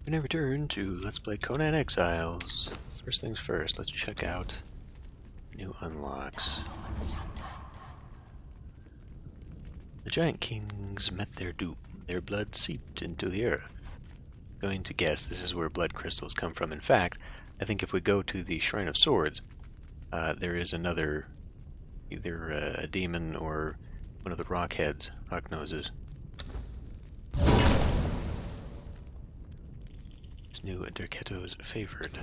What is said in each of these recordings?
And I return to Let's Play Conan Exiles. First things first, let's check out new unlocks. The giant kings met their doom. Their blood seeped into the earth. Going to guess this is where blood crystals come from. In fact, I think if we go to the Shrine of Swords, there is another, either a demon or one of the rock heads, rock noses. This new Derketo's favored.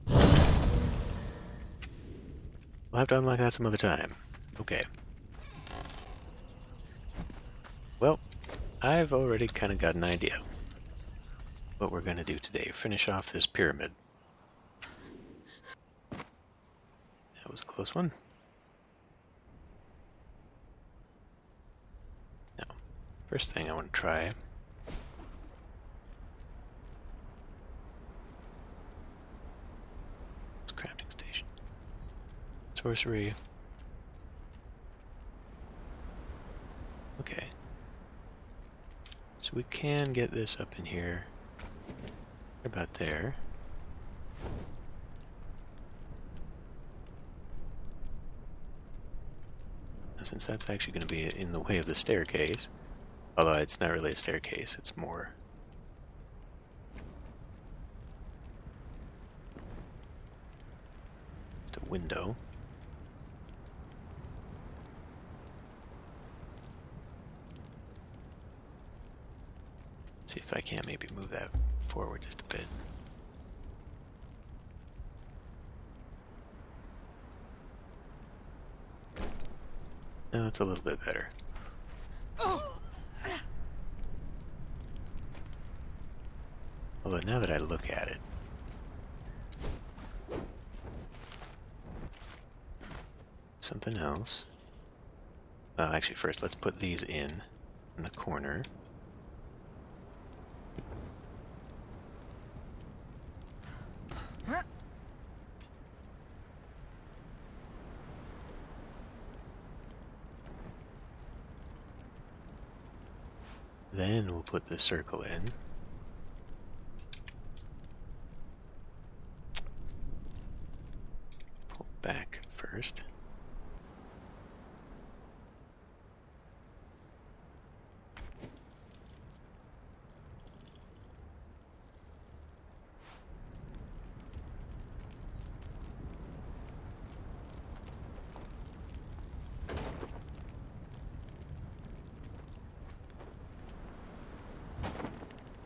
We'll have to unlock that some other time. Okay. Well, I've already kind of got an idea what we're going to do today. Finish off this pyramid. That was a close one. Now, first thing I want to try is crafting station. Sorcery. Okay. So we can get this up in here. About there. Now, since that's actually going to be in the way of the staircase, although it's not really a staircase, it's more just a window. See if I can't maybe move that forward just a bit. No, that's a little bit better. Although now that I look at it, something else. Well, actually first let's put these in the corner. Then we'll put the circle in. Pull back first.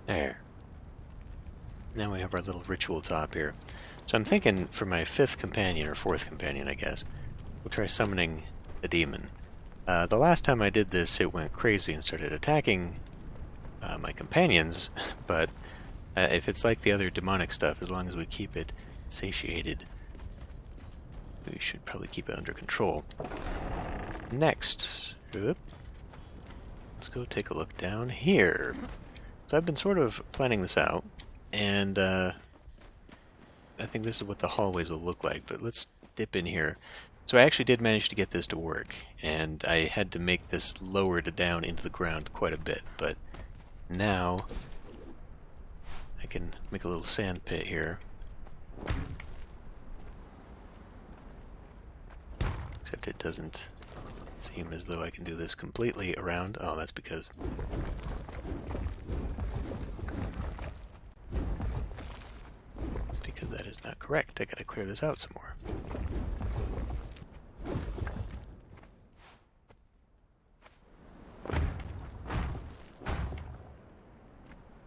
There. Now we have our little ritual top here. So I'm thinking for my fifth companion, or fourth companion I guess, we'll try summoning a demon. The last time I did this it went crazy and started attacking my companions, but if it's like the other demonic stuff, as long as we keep it satiated, we should probably keep it under control. Next, let's go take a look down here. So I've been sort of planning this out, and I think this is what the hallways will look like, but let's dip in here. So I actually did manage to get this to work, and I had to make this lowered down into the ground quite a bit, but now I can make a little sand pit here. Except it doesn't seem as though I can do this completely around. Oh, that's because that is not correct. I gotta clear this out some more.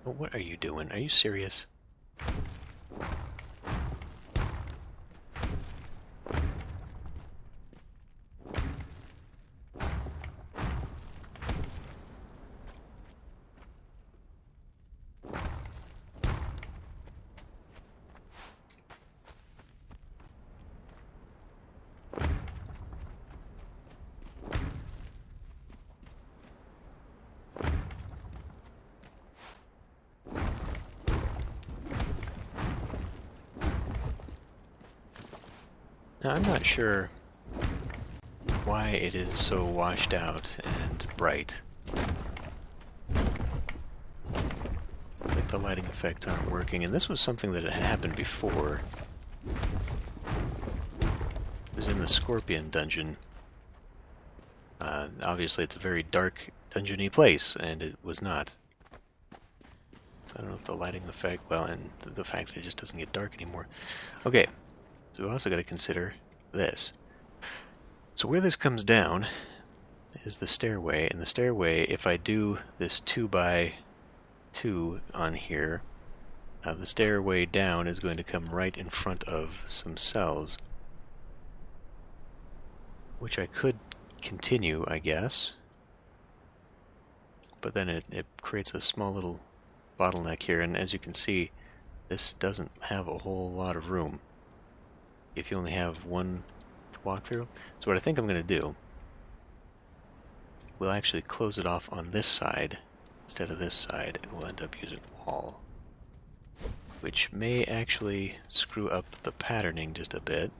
Well, what are you doing? Are you serious? Now, I'm not sure why it is so washed out and bright. It's like that the lighting effects aren't working, and this was something that had happened before. It was in the Scorpion dungeon. Obviously it's a very dark, dungeony place, and it was not. So I don't know if the lighting effect, well, and the fact that it just doesn't get dark anymore. Okay, so we've also got to consider this. So where this comes down is the stairway, and the stairway, if I do this 2x2 on here, the stairway down is going to come right in front of some cells, which I could continue, I guess, but then it creates a small little bottleneck here, and as you can see, this doesn't have a whole lot of room if you only have one to walk through. So what I think I'm going to do, we'll actually close it off on this side instead of this side, and we'll end up using wall, which may actually screw up the patterning just a bit.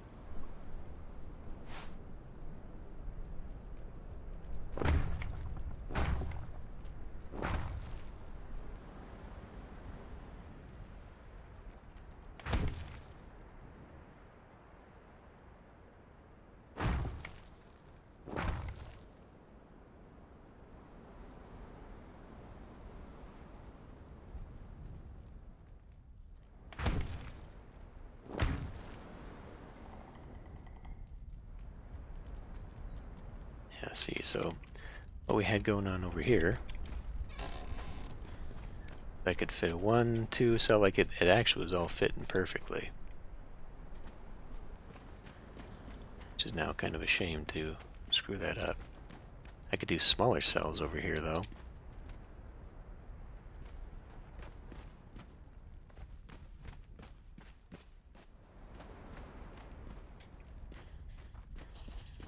Yeah, see, so what we had going on over here, I could fit a 1, 2 cell, like it actually was all fitting perfectly. Which is now kind of a shame to screw that up. I could do smaller cells over here, though.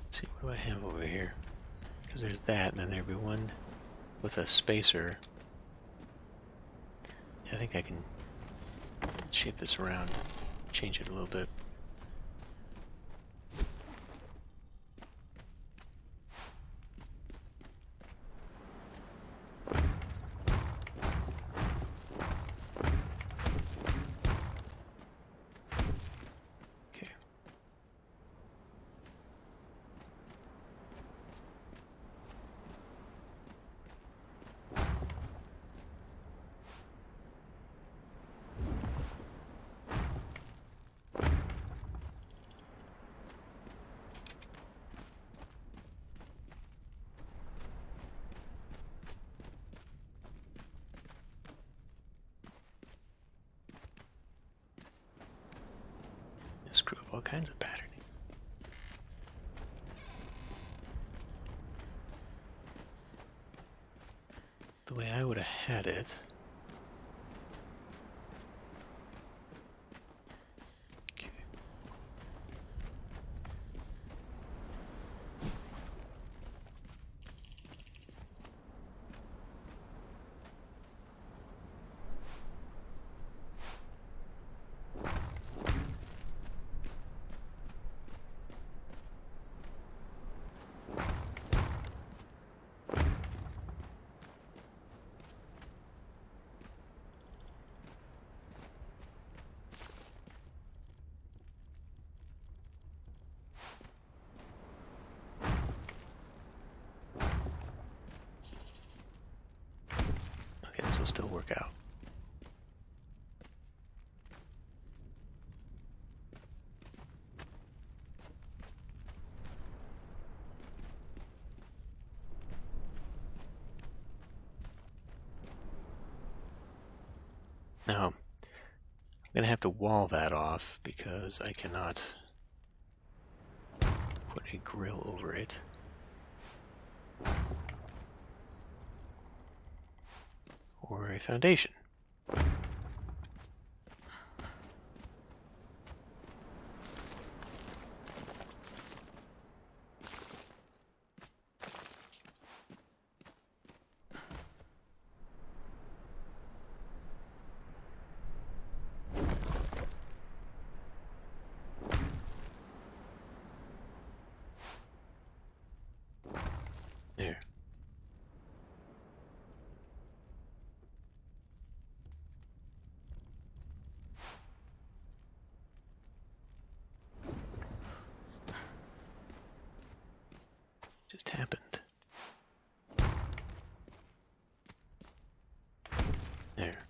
Let's see, what do I have over here? Because there's that, and then there'd be one with a spacer. I think I can shape this around, change it a little bit. Okay. Screw up all kinds of patterning. The way I would have had it. Okay. This will still work out. Now, I'm going to have to wall that off because I cannot put a grill over it. Or a foundation. There. just happened? There.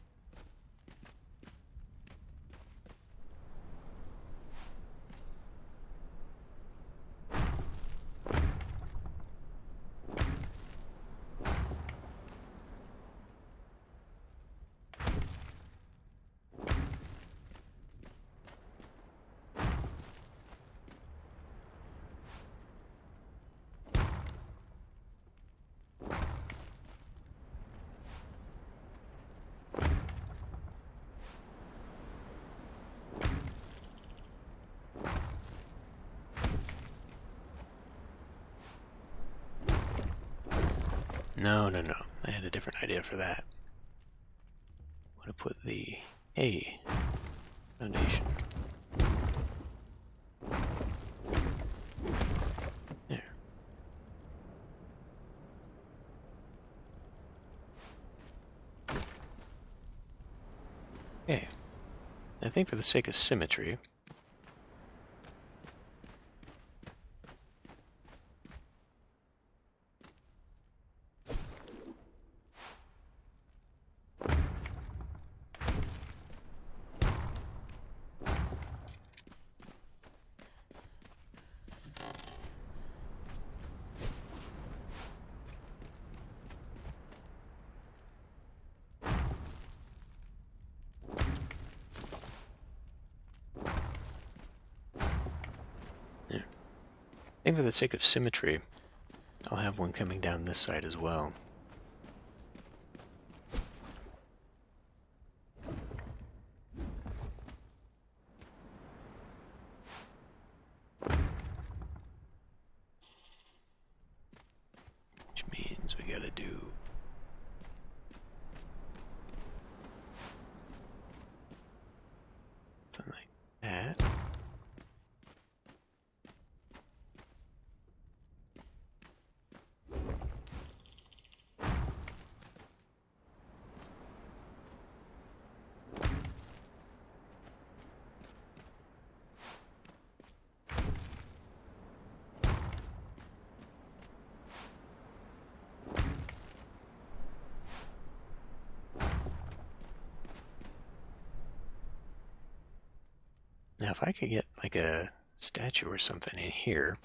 No. I had a different idea for that. I want to put the A foundation. There. Okay. I think for the sake of symmetry, I'll have one coming down this side as well. Which means we gotta do something like that. Now, if I could get like a statue or something in here.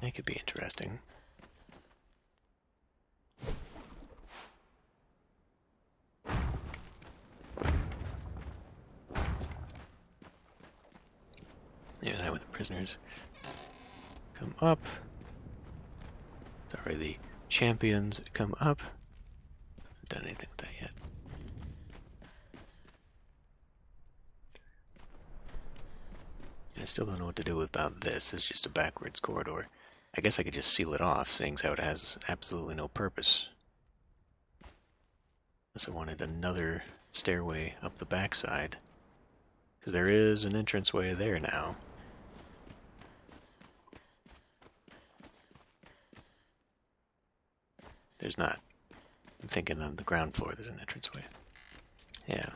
That could be interesting. Yeah, that with the prisoners come up. Sorry, the champions come up. Haven't done anything with that yet. I still don't know what to do about this. It's just a backwards corridor. I guess I could just seal it off, seeing as how it has absolutely no purpose. Unless I wanted another stairway up the backside. Because there is an entranceway there now. There's not. I'm thinking on the ground floor there's an entranceway. Yeah.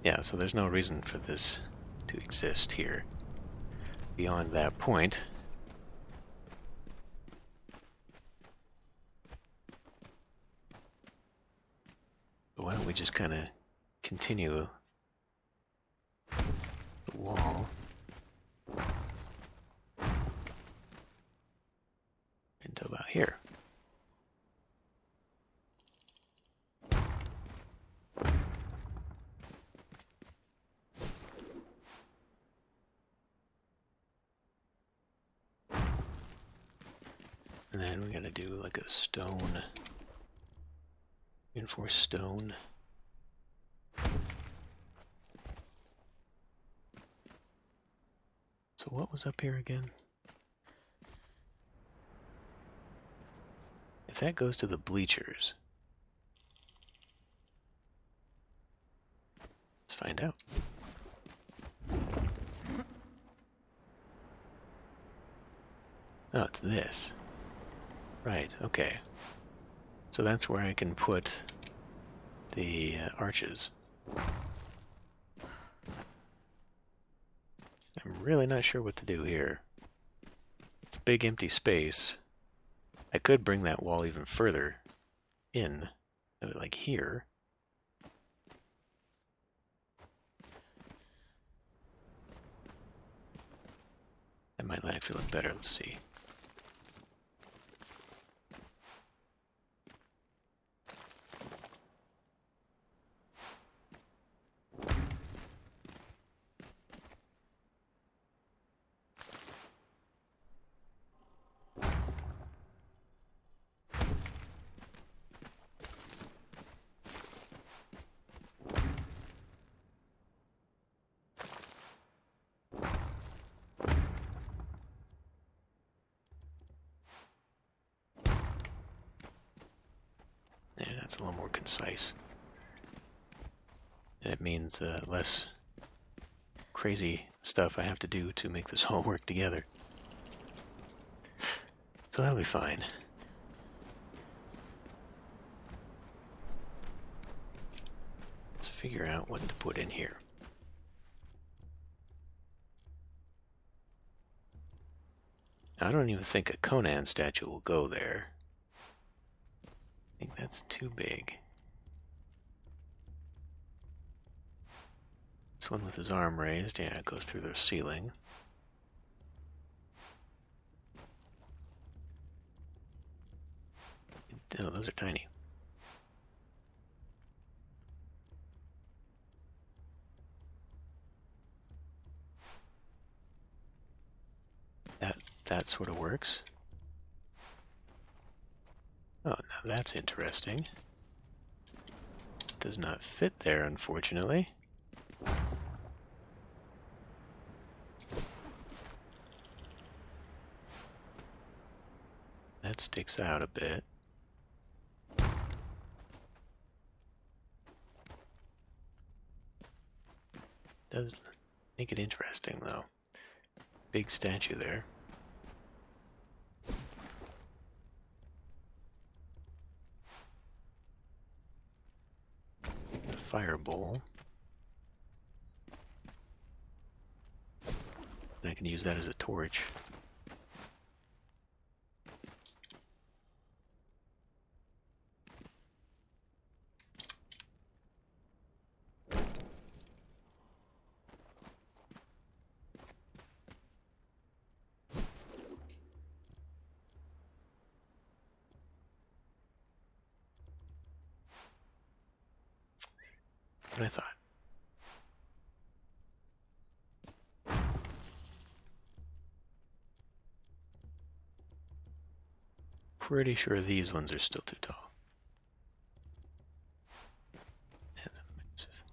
Yeah, so there's no reason for this to exist here. Beyond that point. But why don't we just kind of continue the wall until about here. And then we gotta do like a stone, reinforced stone. So what was up here again? If that goes to the bleachers, let's find out. Oh, it's this. Right, okay. So that's where I can put the arches. I'm really not sure what to do here. It's a big empty space. I could bring that wall even further in, like here. That might actually look better. Let's see. Yeah, that's a little more concise. And it means less crazy stuff I have to do to make this all work together. So that'll be fine. Let's figure out what to put in here. I don't even think a Conan statue will go there. I think that's too big. This one with his arm raised, yeah, it goes through the ceiling. Oh, those are tiny. That sort of works. Oh, now that's interesting. Does not fit there, unfortunately. That sticks out a bit. Does make it interesting, though. Big statue there. The fire bowl. And I can use that as a torch. What I thought. Pretty sure these ones are still too tall. That's massive.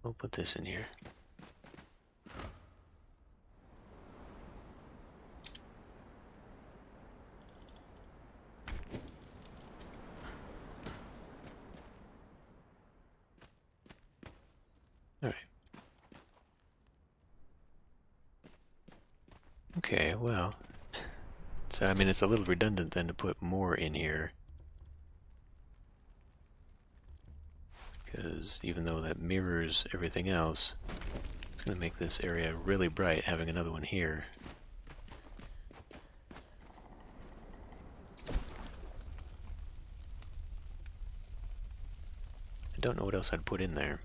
We'll put this in here. All right. Okay, well, so I mean it's a little redundant then to put more in here, because even though that mirrors everything else, it's going to make this area really bright having another one here. I don't know what else I'd put in there.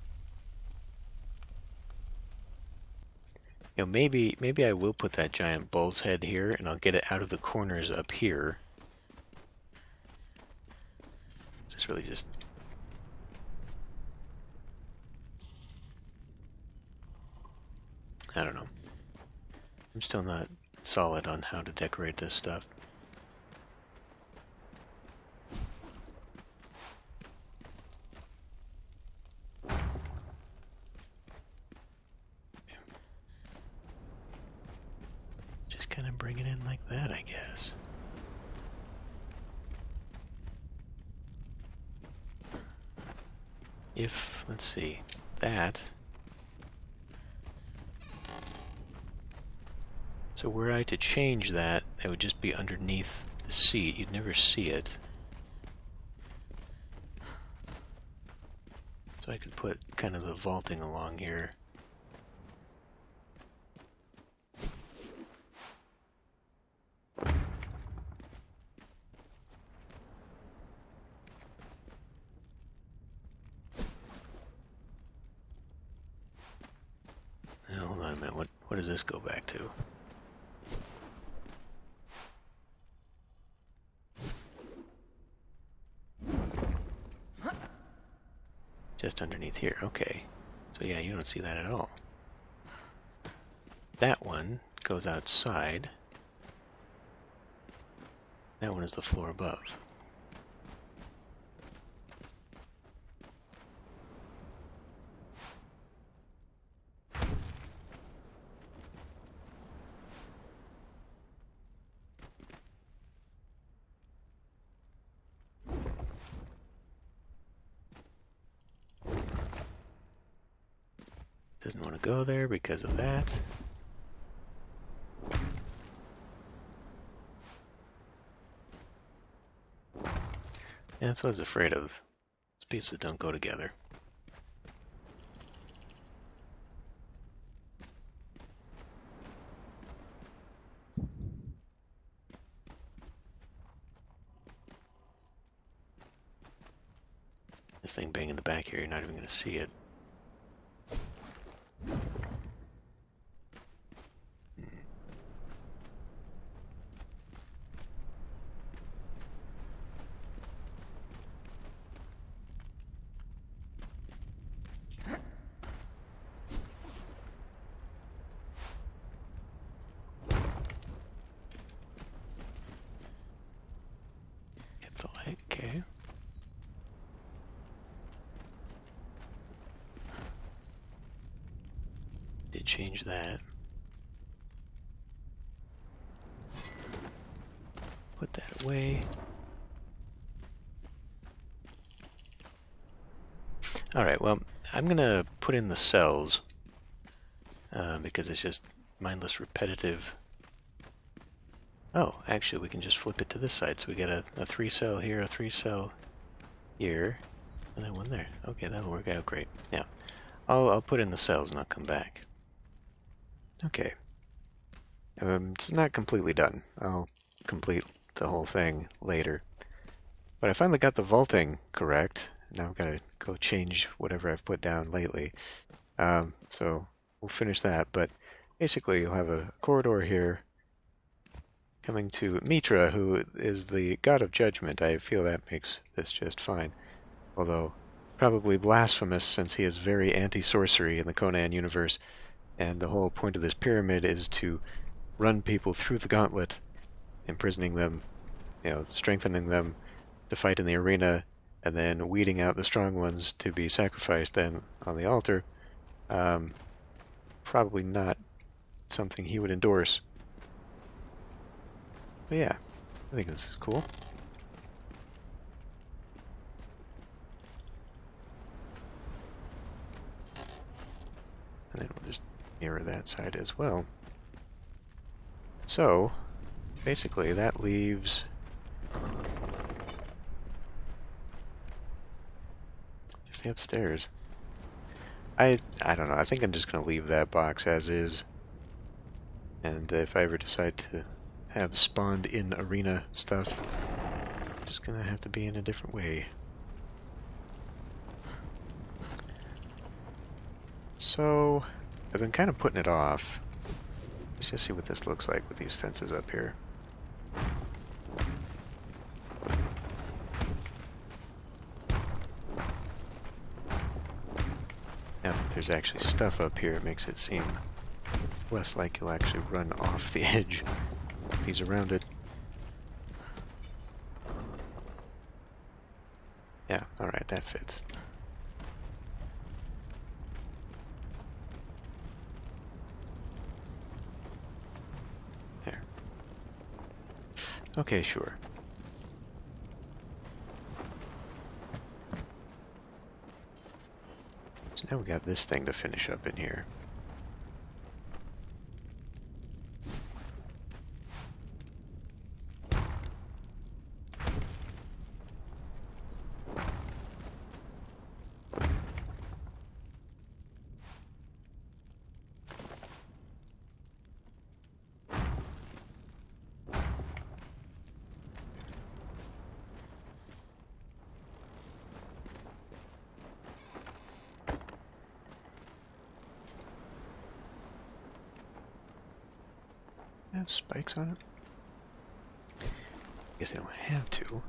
You know, maybe I will put that giant bull's head here, and I'll get it out of the corners up here. It's just really just... I don't know. I'm still not solid on how to decorate this stuff. Kind of bring it in like that, I guess. If, let's see, that. So were I to change that, it would just be underneath the seat. You'd never see it. So I could put kind of the vaulting along here. Now, hold on a minute, what does this go back to? Just underneath here, okay. So yeah, you don't see that at all. That one goes outside. That one is the floor above. Doesn't want to go there because of that. Yeah, that's what I was afraid of. These pieces don't go together. This thing banging the back here, you're not even going to see it. Get the light, okay. Did change that. Put that away. Alright, well, I'm gonna put in the cells because it's just mindless repetitive. Oh, actually we can just flip it to this side, so we get a 3-cell here, a 3-cell here, and then one there. Okay, that'll work out great. Yeah, I'll put in the cells and I'll come back. Okay. It's not completely done. I'll complete the whole thing later. But I finally got the vaulting correct. Now I've got to go change whatever I've put down lately. So we'll finish that. But basically you'll have a corridor here coming to Mitra, who is the god of judgment. I feel that makes this just fine. Although probably blasphemous, since he is very anti-sorcery in the Conan universe. And the whole point of this pyramid is to run people through the gauntlet, imprisoning them, strengthening them to fight in the arena, and then weeding out the strong ones to be sacrificed then on the altar. Probably not something he would endorse. But yeah, I think this is cool. And then we'll just mirror that side as well. So, basically that leaves just the upstairs. I don't know, I think I'm just going to leave that box as is. And if I ever decide to have spawned in arena stuff, I'm just going to have to be in a different way. So, I've been kind of putting it off. Let's just see what this looks like with these fences up here. Now that there's actually stuff up here, it makes it seem less like you'll actually run off the edge if he's around it. Yeah, alright, that fits. There. Okay, sure. So now we got this thing to finish up in here. have spikes on it? I guess they don't have to.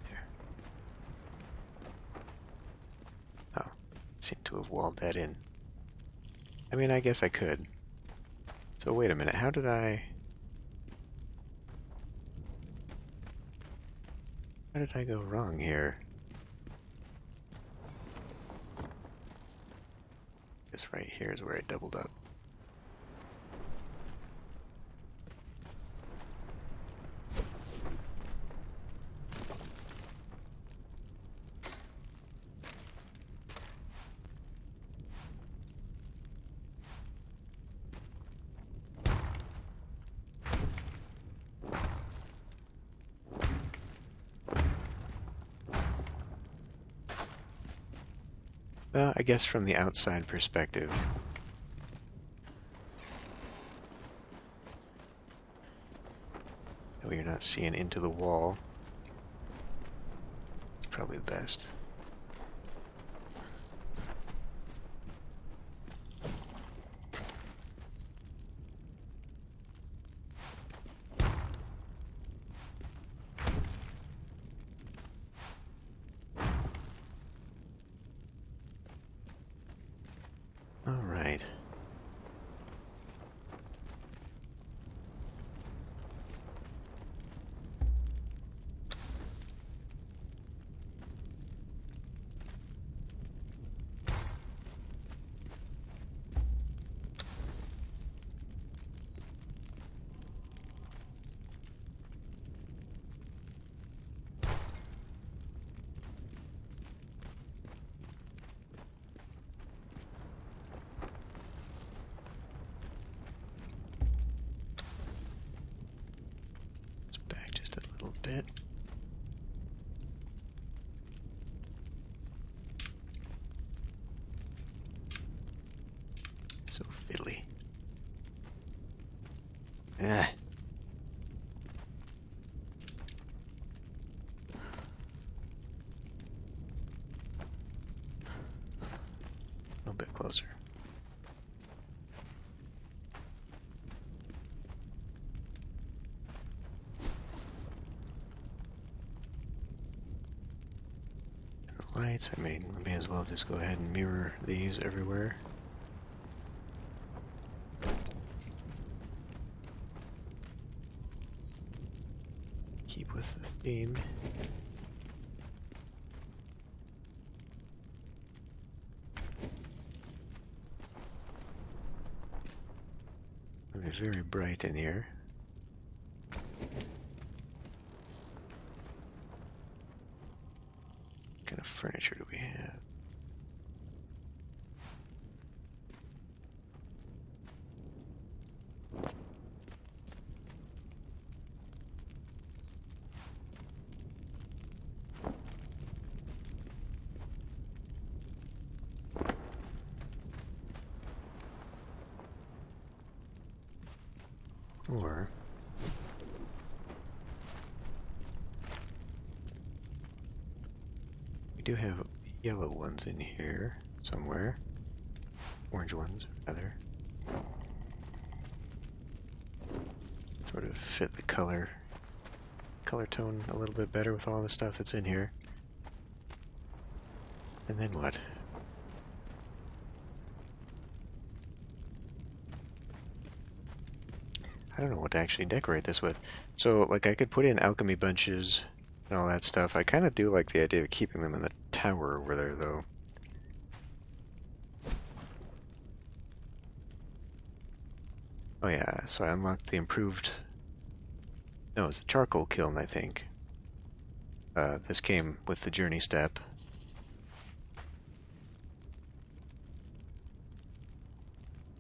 There. Oh, seem to have walled that in. I mean, I guess I could. So wait a minute, how did I go wrong here? This right here is where I doubled up. Well, I guess from the outside perspective, that way you're not seeing into the wall. It's probably the best. All right. Back just a little bit. So fiddly. Ah. A little bit closer. Lights, I mean, we may as well just go ahead and mirror these everywhere. Keep with the theme. It'll be very bright in here. What kind of furniture do we have? Or we do have yellow ones in here somewhere. Orange ones, rather. Sort of fit the color tone a little bit better with all the stuff that's in here. And then what? I don't know what to actually decorate this with. So, like, I could put in alchemy bunches and all that stuff. I kind of do like the idea of keeping them in the tower over there, though. Oh yeah, so I unlocked the improved... No, it's a charcoal kiln, I think. This came with the journey step.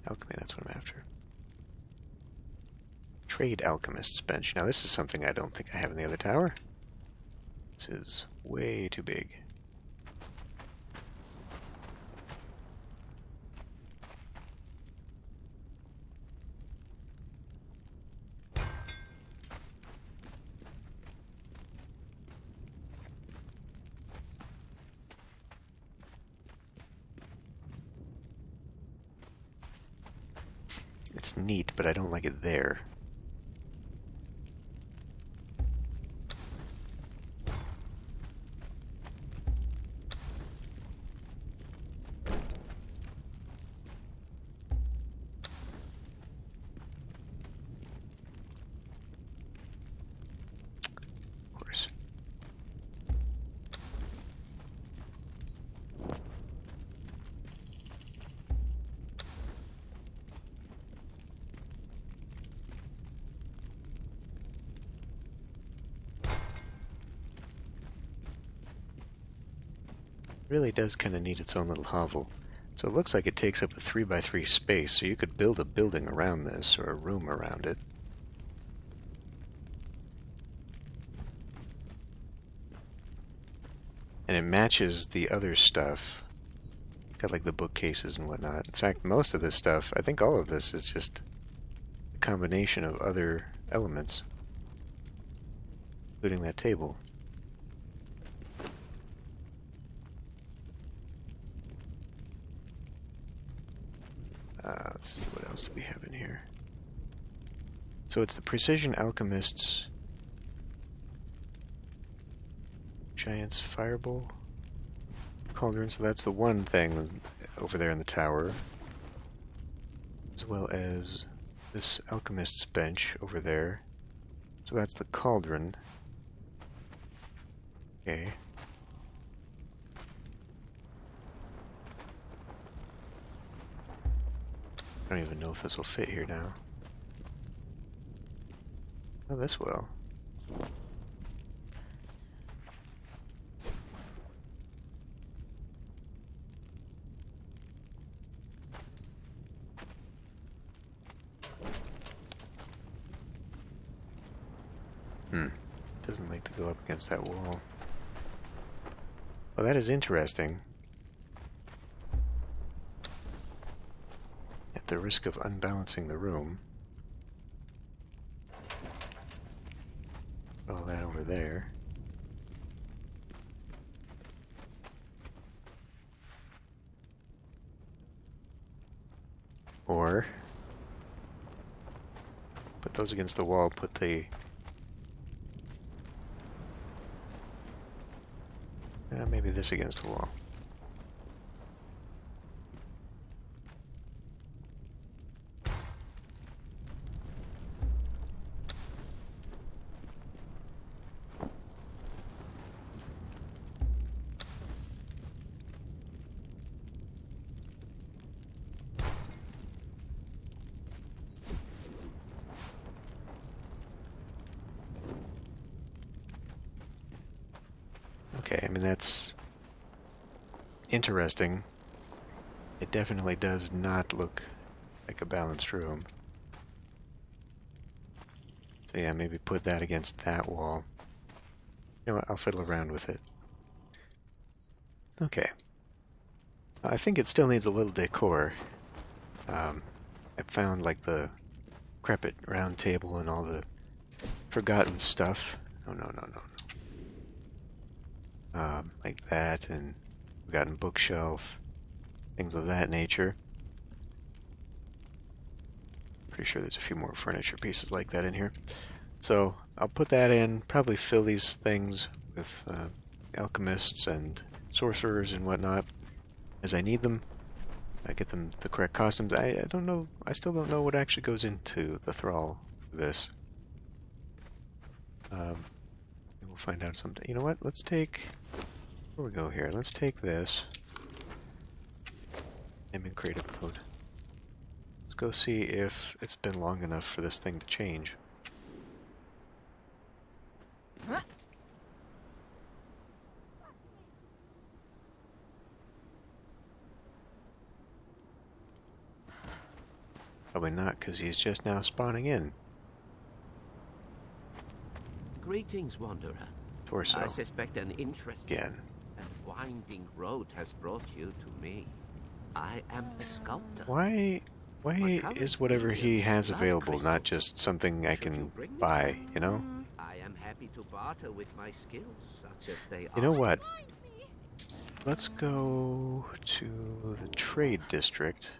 Alchemy, that's what I'm after. Trade Alchemist's Bench. Now this is something I don't think I have in the other tower. This is way too big. neat, but I don't like it there. Of course. Really does kind of need its own little hovel. So it looks like it takes up a 3x3 space, so you could build a building around this, or a room around it. And it matches the other stuff. Got like the bookcases and whatnot. In fact, most of this stuff, I think all of this is just a combination of other elements, including that table. Let's see, what else do we have in here? So it's the Precision Alchemist's Giant's Fireball Cauldron, so that's the one thing over there in the tower. As well as this Alchemist's Bench over there. So that's the cauldron. Okay. I don't even know if this will fit here now. Oh, this will. Doesn't like to go up against that wall. Well, that is interesting. At the risk of unbalancing the room. All that over there. Or put those against the wall, put the maybe this against the wall. Okay, I mean that's interesting. It definitely does not look like a balanced room. So yeah, maybe put that against that wall. You know what, I'll fiddle around with it. Okay. I think it still needs a little decor. I found like the decrepit round table and all the forgotten stuff. No. Like that, and forgotten bookshelf, things of that nature. Pretty sure there's a few more furniture pieces like that in here. So I'll put that in, probably fill these things with alchemists and sorcerers and whatnot as I need them. I get them the correct costumes. I don't know, I still don't know what actually goes into the thrall for this. We'll find out someday. You know what, let's take, where we go here, let's take this. I'm in creative mode. Let's go see if it's been long enough for this thing to change. Probably not, because he's just now spawning in. Greetings, Wanderer. Torso. I suspect an interesting Again. and winding road has brought you to me. I am a sculptor. Why is whatever he has available not just something I can buy, you know? I am happy to barter with my skills, such as they are. You know what? Let's go to the trade district.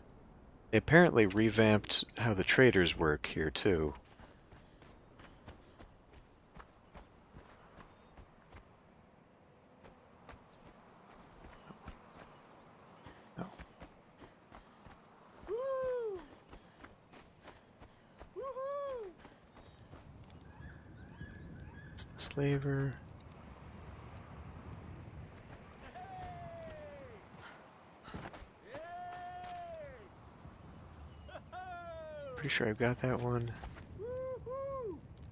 They apparently revamped how the traders work here, too. Oh. It's the slaver. Pretty sure I've got that one.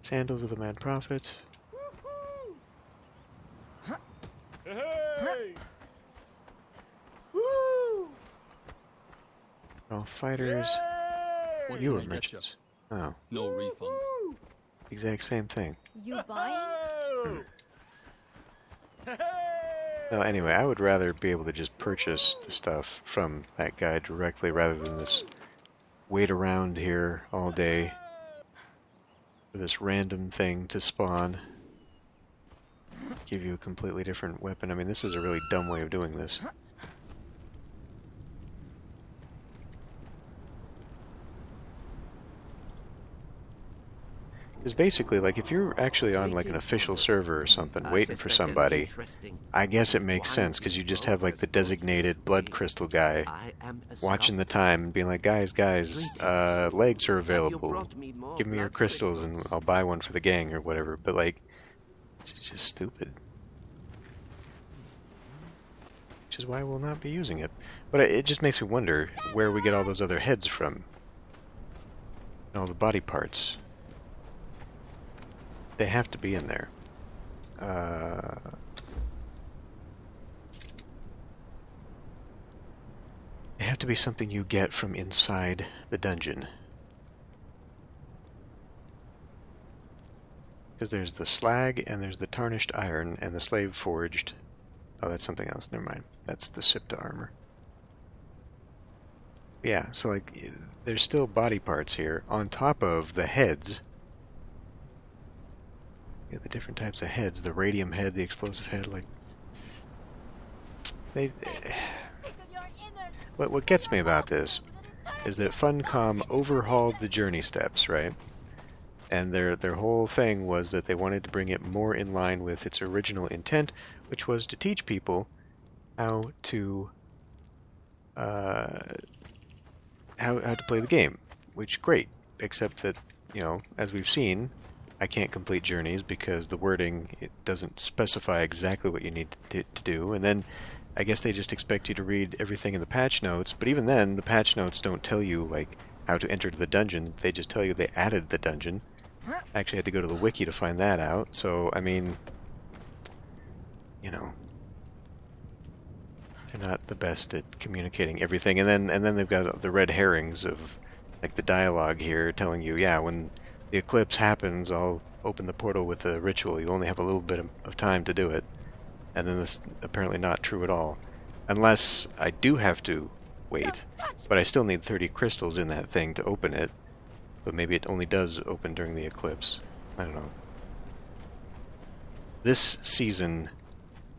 Sandals of the Mad Prophet. All fighters. What You can were I get merchants. Oh, No refunds. exact same thing. You buying? Well, anyway, I would rather be able to just purchase the stuff from that guy directly rather than this wait around here all day for this random thing to spawn. Give you a completely different weapon. I mean, this is a really dumb way of doing this. Because basically, like, if you're actually on, like, an official server or something, waiting for somebody, I guess it makes sense, because you just have, like, the designated blood crystal guy watching the time and being like, guys, legs are available. Give me your crystals and I'll buy one for the gang or whatever. But, like, it's just stupid. Which is why I will not be using it. But it just makes me wonder where we get all those other heads from. And all the body parts. They have to be in there. They have to be something you get from inside the dungeon. Because there's the slag, and there's the tarnished iron, and the slave forged. Oh, that's something else. Never mind. That's the Sipta armor. Yeah, so, like, there's still body parts here, on top of the heads. Yeah, the different types of heads. The radium head, the explosive head, like... They... What gets me about this is that Funcom overhauled the journey steps, right? And their whole thing was that they wanted to bring it more in line with its original intent, which was to teach people how to play the game. Which, great, except that, you know, as we've seen, I can't complete journeys because the wording, it doesn't specify exactly what you need to do, and then I guess they just expect you to read everything in the patch notes, but even then, the patch notes don't tell you, like, how to enter the dungeon. They just tell you they added the dungeon. I actually had to go to the wiki to find that out, so, I mean, you know, they're not the best at communicating everything. And then they've got the red herrings of, like, the dialogue here telling you, yeah, when the eclipse happens, I'll open the portal with a ritual. You only have a little bit of time to do it. And then this apparently not true at all. Unless I do have to wait, but I still need 30 crystals in that thing to open it. But maybe it only does open during the eclipse. I don't know. This season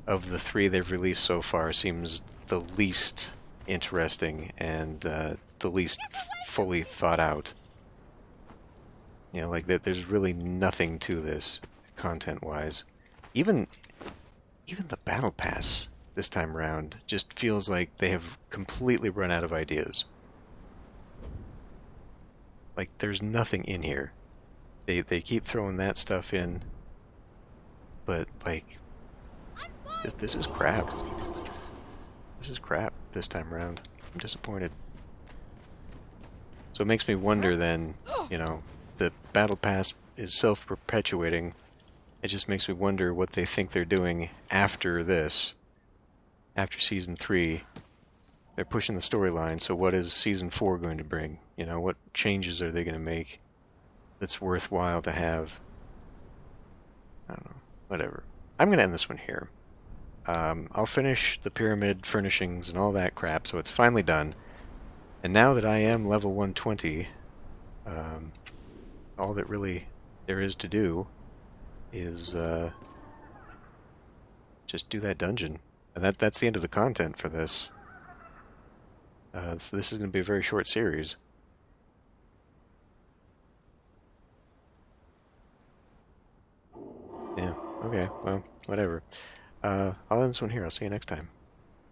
of the 3 they've released so far seems the least interesting and the least fully thought out. You know, like that. There's really nothing to this content-wise. Even the battle pass this time around just feels like they have completely run out of ideas. Like, there's nothing in here. They keep throwing that stuff in, but, like, this is crap. This is crap this time around. I'm disappointed. So it makes me wonder then, you know, the battle pass is self-perpetuating. It just makes me wonder what they think they're doing after this. After Season 3. They're pushing the storyline, so what is Season 4 going to bring? You know, what changes are they going to make that's worthwhile to have? I don't know. Whatever. I'm going to end this one here. I'll finish the pyramid furnishings and all that crap, so it's finally done. And now that I am level 120, all that really there is to do is just do that dungeon. And that's the end of the content for this. So this is going to be a very short series. Yeah, okay, well, whatever. I'll end this one here. I'll see you next time.